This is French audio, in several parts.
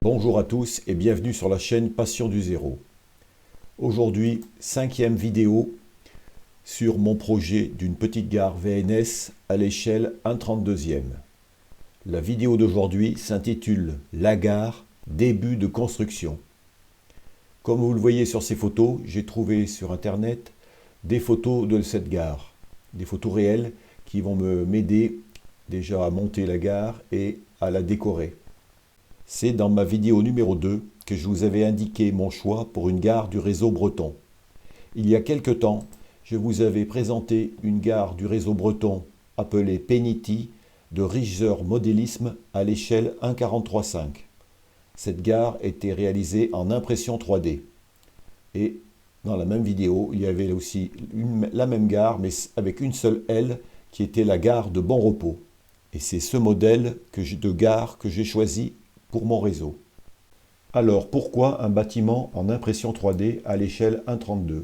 Bonjour à tous et bienvenue sur la chaîne Passion du Zéro. Aujourd'hui, 5e vidéo sur mon projet d'une petite gare VNS à l'échelle 1/32e. La vidéo d'aujourd'hui s'intitule La gare, début de construction. Comme vous le voyez sur ces photos, j'ai trouvé sur internet des photos de cette gare, des photos réelles qui vont m'aider déjà à monter la gare et à la décorer. C'est dans ma vidéo numéro 2 que je vous avais indiqué mon choix pour une gare du réseau breton. Il y a quelque temps, je vous avais présenté une gare du réseau breton appelée Penity de Richter Modélisme à l'échelle 1,43,5. Cette gare était réalisée en impression 3D. Et dans la même vidéo, il y avait aussi la même gare mais avec une seule aile qui était la gare de Bon Repos. Et c'est ce modèle de gare que j'ai choisi pour mon réseau. Alors, pourquoi un bâtiment en impression 3D à l'échelle 1,32?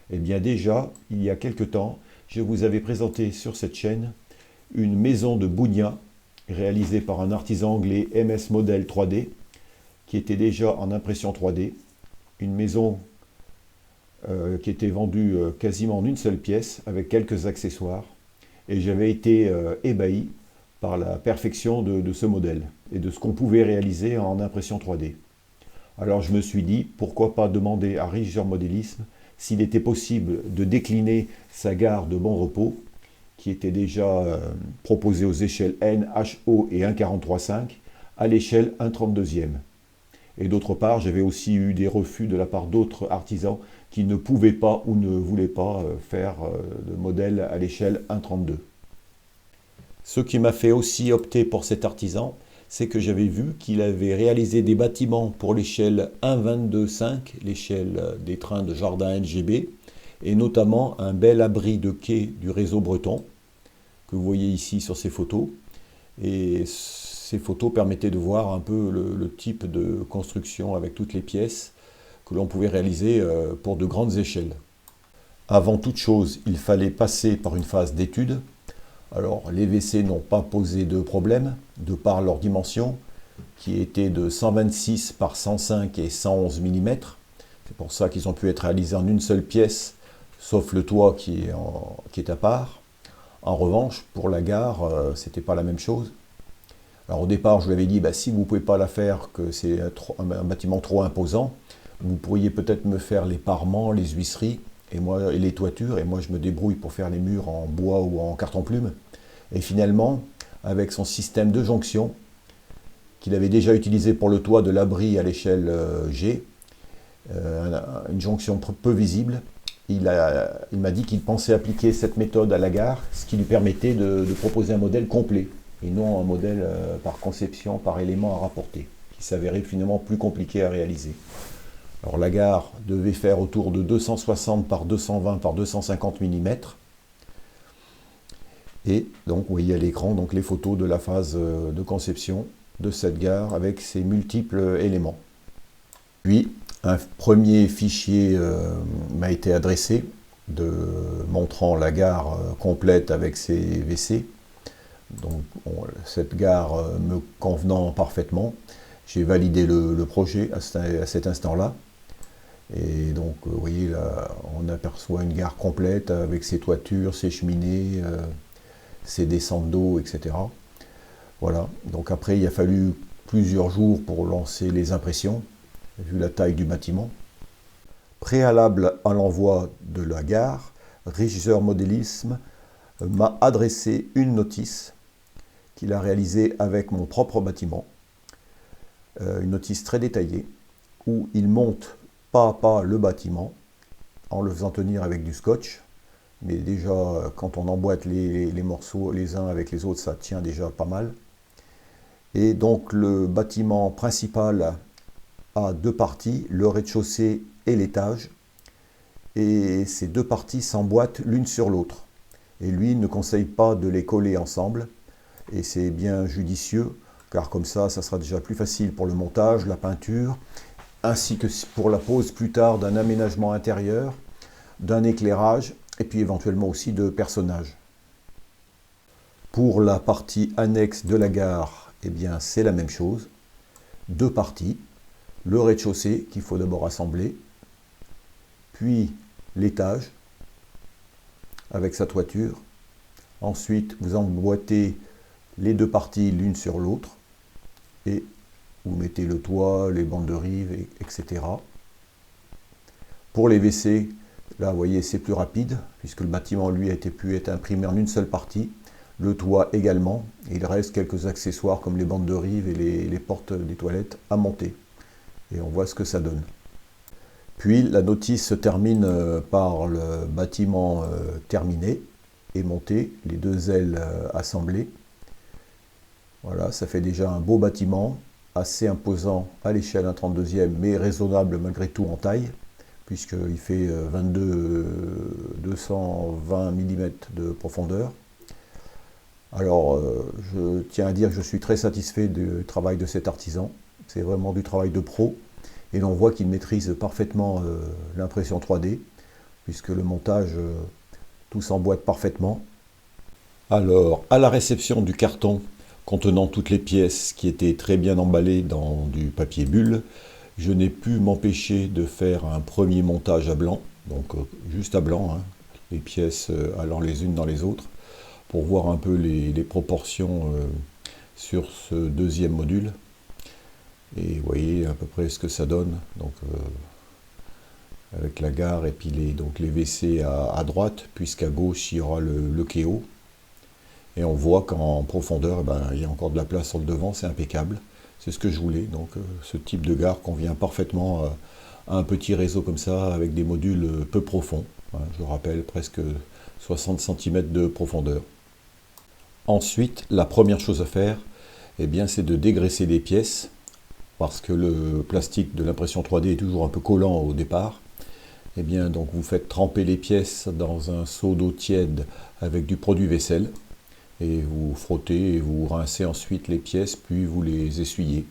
Eh bien déjà, il y a quelque temps, je vous avais présenté sur cette chaîne une maison de Bougna, réalisée par un artisan anglais MS Model 3D, qui était déjà en impression 3D. Une maison qui était vendue quasiment en une seule pièce, avec quelques accessoires. Et j'avais été ébahi par la perfection de ce modèle et de ce qu'on pouvait réaliser en impression 3D. Alors je me suis dit, pourquoi pas demander à Richter Modélisme s'il était possible de décliner sa gare de Bon Repos, qui était déjà proposée aux échelles N, HO et 1,43,5, à l'échelle 1/32e. Et d'autre part, j'avais aussi eu des refus de la part d'autres artisans qui ne pouvaient pas ou ne voulaient pas faire de modèle à l'échelle 1/32. Ce qui m'a fait aussi opter pour cet artisan, c'est que j'avais vu qu'il avait réalisé des bâtiments pour l'échelle 1,22,5, l'échelle des trains de jardin LGB, et notamment un bel abri de quai du réseau breton, que vous voyez ici sur ces photos. Et ces photos permettaient de voir un peu le type de construction avec toutes les pièces que l'on pouvait réaliser pour de grandes échelles. Avant toute chose, il fallait passer par une phase d'étude. Alors, les WC n'ont pas posé de problème, de par leur dimension, qui était de 126 par 105 et 111 mm. C'est pour ça qu'ils ont pu être réalisés en une seule pièce, sauf le toit qui est à part. En revanche, pour la gare, c'était pas la même chose. Alors au départ, je lui avais dit, si vous ne pouvez pas la faire, que c'est un bâtiment trop imposant, vous pourriez peut-être me faire les parements, les huisseries, et les toitures, et moi je me débrouille pour faire les murs en bois ou en carton-plume. Et finalement, avec son système de jonction, qu'il avait déjà utilisé pour le toit de l'abri à l'échelle G, une jonction peu visible, il m'a dit qu'il pensait appliquer cette méthode à la gare, ce qui lui permettait de proposer un modèle complet, et non un modèle par conception, par élément à rapporter, qui s'avérait finalement plus compliqué à réaliser. Alors la gare devait faire autour de 260 par 220 par 250 mm. Et donc vous voyez à l'écran les photos de la phase de conception de cette gare avec ses multiples éléments. Puis un premier fichier m'a été adressé montrant la gare complète avec ses WC. Donc cette gare me convenant parfaitement, j'ai validé le projet à cet instant-là. Et donc, vous voyez, là, on aperçoit une gare complète avec ses toitures, ses cheminées, ses descentes d'eau, etc. Voilà. Donc après, il a fallu plusieurs jours pour lancer les impressions, vu la taille du bâtiment. Préalable à l'envoi de la gare, Richter Modélisme m'a adressé une notice qu'il a réalisée avec mon propre bâtiment. Une notice très détaillée, où il monte pas à pas le bâtiment, en le faisant tenir avec du scotch. Mais déjà, quand on emboîte les morceaux les uns avec les autres, ça tient déjà pas mal. Et donc le bâtiment principal a deux parties, le rez-de-chaussée et l'étage. Et ces deux parties s'emboîtent l'une sur l'autre. Et lui ne conseille pas de les coller ensemble. Et c'est bien judicieux, car comme ça sera déjà plus facile pour le montage, la peinture, ainsi que pour la pose plus tard d'un aménagement intérieur, d'un éclairage, et puis éventuellement aussi de personnages. Pour la partie annexe de la gare, eh bien c'est la même chose. deux parties. Le rez-de-chaussée qu'il faut d'abord assembler, puis l'étage avec sa toiture. Ensuite, vous emboîtez les deux parties l'une sur l'autre et vous mettez le toit, les bandes de rive, etc. Pour les WC, là, vous voyez, c'est plus rapide puisque le bâtiment, lui, a pu être imprimé en une seule partie. Le toit également. Il reste quelques accessoires comme les bandes de rive et les portes des toilettes à monter. Et on voit ce que ça donne. Puis la notice se termine par le bâtiment terminé et monté, les deux ailes assemblées. Voilà, ça fait déjà un beau bâtiment, assez imposant à l'échelle 1/32e, mais raisonnable malgré tout en taille, puisqu'il fait 220 mm de profondeur. Alors, je tiens à dire que je suis très satisfait du travail de cet artisan. C'est vraiment du travail de pro. Et l'on voit qu'il maîtrise parfaitement l'impression 3D, puisque le montage, tout s'emboîte parfaitement. Alors, à la réception du carton contenant toutes les pièces qui étaient très bien emballées dans du papier bulle, je n'ai pu m'empêcher de faire un premier montage à blanc, donc juste à blanc, hein, les pièces allant les unes dans les autres, pour voir un peu les proportions sur ce deuxième module. Et vous voyez à peu près ce que ça donne, donc avec la gare et puis les WC à droite, puisqu'à gauche il y aura le Keo. Et on voit qu'en profondeur, il y a encore de la place sur le devant, c'est impeccable. C'est ce que je voulais, donc ce type de gare convient parfaitement à un petit réseau comme ça, avec des modules peu profonds. Hein, je rappelle, presque 60 cm de profondeur. Ensuite, la première chose à faire, eh bien, c'est de dégraisser les pièces, parce que le plastique de l'impression 3D est toujours un peu collant au départ. Eh bien, donc vous faites tremper les pièces dans un seau d'eau tiède avec du produit vaisselle, et vous frottez et vous rincez ensuite les pièces, puis vous les essuyez.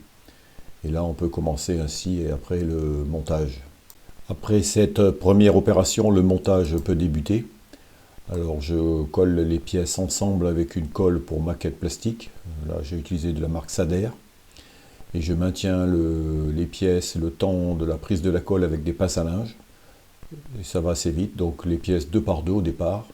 Et là, on peut commencer ainsi et après le montage. Après cette première opération, le montage peut débuter. Alors je colle les pièces ensemble avec une colle pour maquette plastique. Là j'ai utilisé de la marque Sader. Et je maintiens les pièces le temps de la prise de la colle avec des pinces à linge. Et ça va assez vite, donc les pièces 2 par 2 au départ.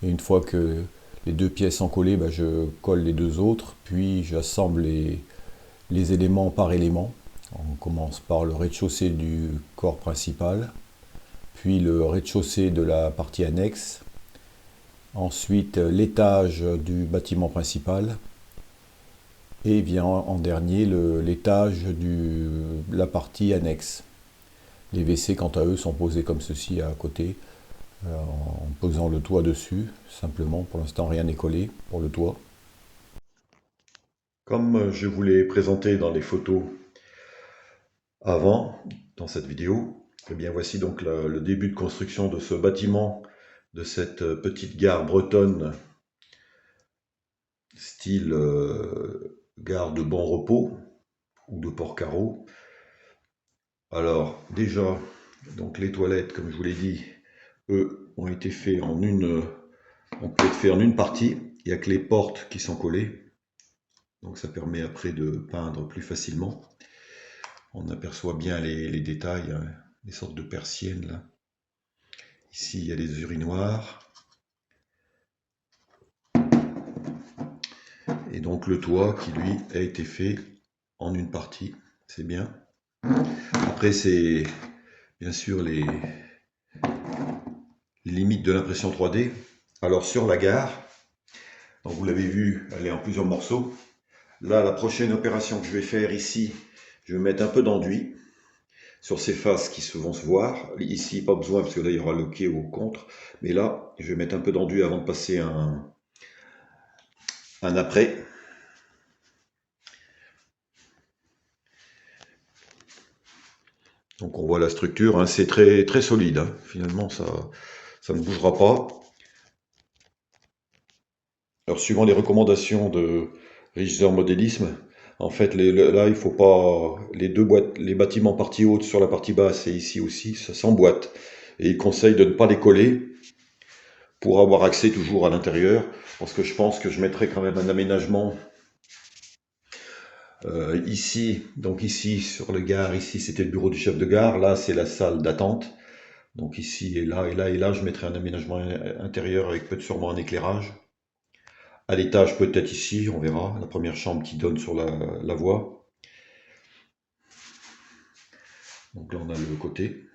Et une fois que les deux pièces sont collées, je colle les deux autres, puis j'assemble les éléments par élément. On commence par le rez-de-chaussée du corps principal, puis le rez-de-chaussée de la partie annexe, ensuite l'étage du bâtiment principal, et vient en dernier l'étage de la partie annexe. Les WC, quant à eux, sont posés comme ceci à côté, en posant le toit dessus, simplement. Pour l'instant, rien n'est collé pour le toit. Comme je vous l'ai présenté dans les photos avant, dans cette vidéo, eh bien voici donc le début de construction de ce bâtiment, de cette petite gare bretonne, style gare de bon repos ou de port-carreau. Alors déjà, donc les toilettes, comme je vous l'ai dit, eux ont été faits en on peut être fait en une partie. Il n'y a que les portes qui sont collées, donc ça permet après de peindre plus facilement. On aperçoit bien les détails, hein, les sortes de persiennes là. Ici il y a les urinoirs. Et donc le toit qui lui a été fait en une partie, c'est bien. Après c'est bien sûr les limites de l'impression 3D. Alors sur la gare, donc vous l'avez vu, elle est en plusieurs morceaux. Là, la prochaine opération que je vais faire ici, je vais mettre un peu d'enduit sur ces faces qui vont se voir. Ici, pas besoin parce que là, il y aura le quai au contre. Mais là, je vais mettre un peu d'enduit avant de passer un après. Donc on voit la structure, hein, c'est très, très solide. Hein. Finalement, ça ne bougera pas. Alors, suivant les recommandations de Richter Modélisme, en fait, là, il faut pas les bâtiments partie haute sur la partie basse et ici aussi, ça s'emboîte. Et il conseille de ne pas les coller pour avoir accès toujours à l'intérieur, parce que je pense que je mettrai quand même un aménagement Ici sur le gare, ici c'était le bureau du chef de gare, là c'est la salle d'attente. Donc ici et là et là et là, je mettrai un aménagement intérieur avec peut-être sûrement un éclairage. À l'étage peut-être ici, on verra, la première chambre qui donne sur la voie. Donc là on a le côté.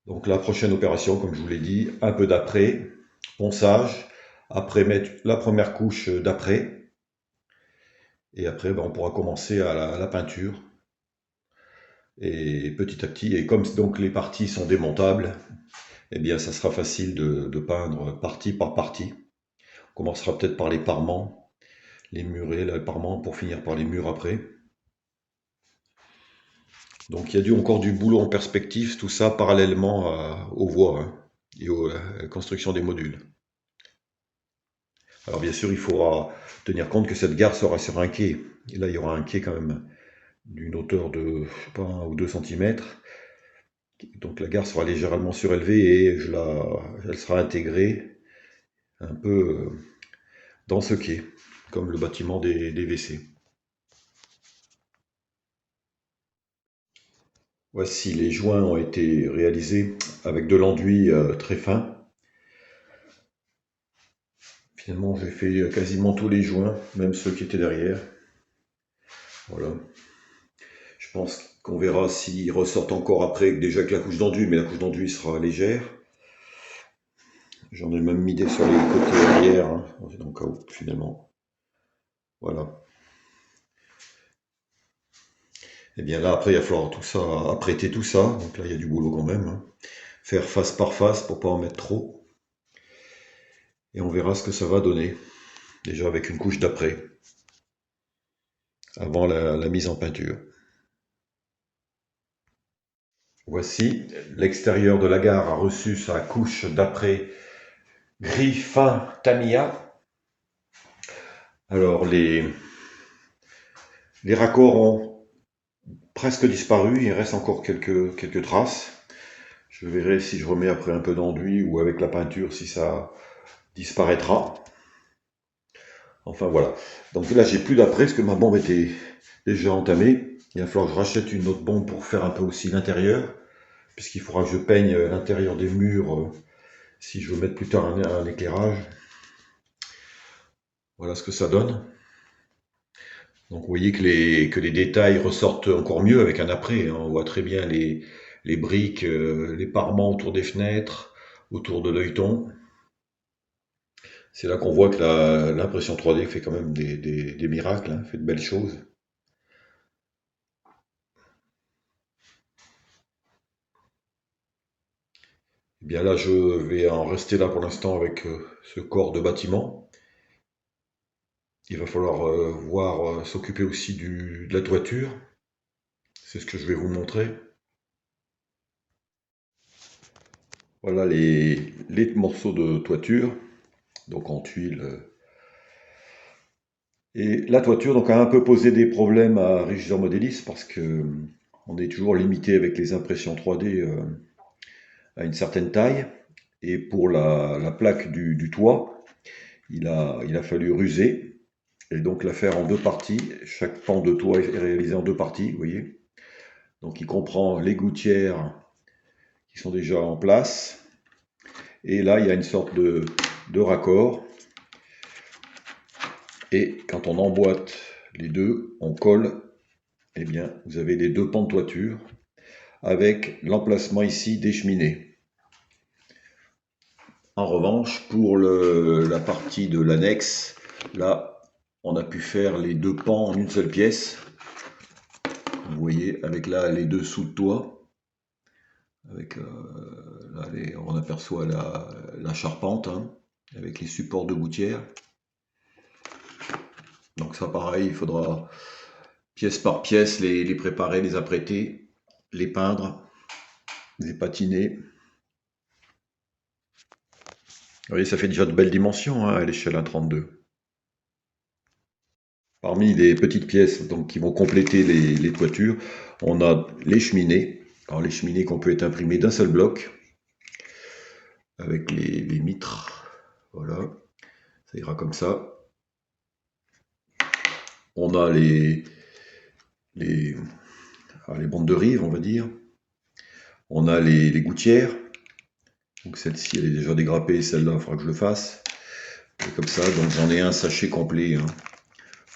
Donc la prochaine opération, comme je vous l'ai dit, un peu d'après, ponçage, après mettre la première couche d'après, et après ben, on pourra commencer à la peinture. Et petit à petit, et comme donc les parties sont démontables, eh bien ça sera facile de peindre partie par partie. On commencera peut-être par les parements, les murets, les parements, pour finir par les murs après. Donc il y a encore du boulot en perspective, tout ça parallèlement aux voies hein, et à la construction des modules. Alors bien sûr, il faudra tenir compte que cette gare sera sur un quai. Et là, il y aura un quai quand même d'une hauteur de, je sais pas, 1 ou 2 centimètres. Donc la gare sera légèrement surélevée et elle sera intégrée un peu dans ce quai, comme le bâtiment des WC. Voici, les joints ont été réalisés avec de l'enduit très fin. Finalement, j'ai fait quasiment tous les joints, même ceux qui étaient derrière. Voilà. Je pense qu'on verra s'ils ressortent encore après, déjà que la couche d'enduit, mais la couche d'enduit sera légère. J'en ai même mis des sur les côtés arrière, hein, donc finalement. Voilà. Et bien là, après, il va falloir tout ça, apprêter tout ça. Donc là, il y a du boulot quand même, hein. Faire face par face pour pas en mettre trop. Et on verra ce que ça va donner. Déjà avec une couche d'après, avant la mise en peinture. Voici, l'extérieur de la gare a reçu sa couche d'après gris fin Tamiya. Alors les raccords ont presque disparu, il reste encore quelques traces. Je verrai si je remets après un peu d'enduit ou avec la peinture si ça disparaîtra. Enfin voilà. Donc là j'ai plus d'après parce que ma bombe était déjà entamée. Il va falloir que je rachète une autre bombe pour faire un peu aussi l'intérieur, puisqu'il faudra que je peigne l'intérieur des murs si je veux mettre plus tard un éclairage. Voilà ce que ça donne. Donc vous voyez que les détails ressortent encore mieux avec un après, hein. On voit très bien les briques, les parements autour des fenêtres, autour de l'œilleton. C'est là qu'on voit que l'impression 3D fait quand même des miracles, hein, fait de belles choses. Et bien là, je vais en rester là pour l'instant avec ce corps de bâtiment. Il va falloir voir s'occuper aussi de la toiture. C'est ce que je vais vous montrer. Voilà les morceaux de toiture, donc en tuiles. Et la toiture donc, a un peu posé des problèmes à Régisseur Modélis parce que on est toujours limité avec les impressions 3D à une certaine taille. Et pour la plaque du toit, il a fallu ruser et donc la faire en deux parties. Chaque pan de toit est réalisé en deux parties, vous voyez. Donc il comprend les gouttières qui sont déjà en place. Et là, il y a une sorte de raccord. Et quand on emboîte les deux, on colle, eh bien, vous avez les deux pans de toiture avec l'emplacement ici des cheminées. En revanche, pour la partie de l'annexe, là, on a pu faire les deux pans en une seule pièce. Vous voyez, avec là les deux sous de toit. Avec, là, on aperçoit la charpente, hein, avec les supports de gouttière. Donc ça, pareil, il faudra pièce par pièce les préparer, les apprêter, les peindre, les patiner. Vous voyez, ça fait déjà de belles dimensions hein, à l'échelle 1,32. Parmi les petites pièces donc, qui vont compléter les toitures, on a les cheminées. Alors les cheminées qu'on peut être imprimées d'un seul bloc, avec les mitres. Voilà, ça ira comme ça. On a les, les bandes de rive, on va dire. On a les gouttières. Donc celle-ci, elle est déjà dégrappée, celle-là, il faudra que je le fasse. Et comme ça, donc j'en ai un sachet complet hein,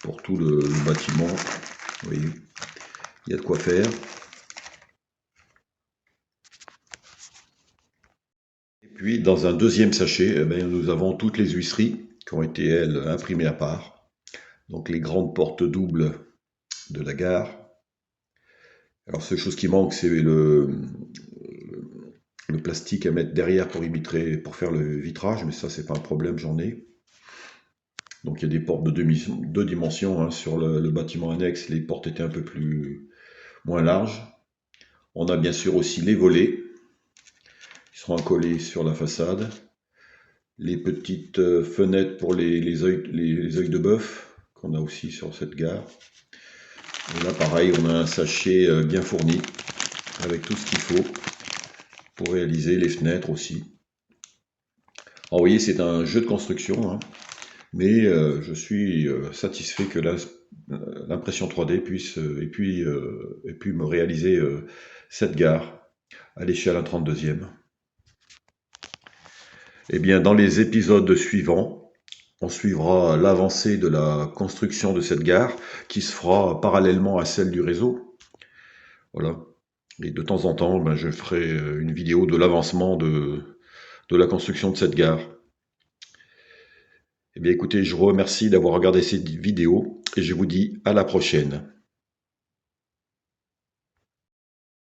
pour tout le bâtiment. Vous voyez, il y a de quoi faire. Et puis dans un deuxième sachet, eh bien, nous avons toutes les huisseries qui ont été, elles, imprimées à part. Donc les grandes portes doubles de la gare. Alors, seule chose qui manque, c'est le plastique à mettre derrière pour faire le vitrage, mais ça, c'est pas un problème, j'en ai. Donc, il y a des portes de deux dimensions hein, sur le bâtiment annexe. Les portes étaient un peu moins larges. On a bien sûr aussi les volets qui seront accolés sur la façade. Les petites fenêtres pour les yeux de bœuf qu'on a aussi sur cette gare. Et là, pareil, on a un sachet bien fourni avec tout ce qu'il faut pour réaliser les fenêtres aussi. Alors, vous voyez, c'est un jeu de construction, hein, mais je suis satisfait que l'impression 3D puisse et puis me réaliser cette gare à l'échelle 1/32e. Eh bien, dans les épisodes suivants, on suivra l'avancée de la construction de cette gare qui se fera parallèlement à celle du réseau. Voilà. Et de temps en temps, ben, je ferai une vidéo de l'avancement de la construction de cette gare. Eh bien écoutez, je vous remercie d'avoir regardé cette vidéo et je vous dis à la prochaine.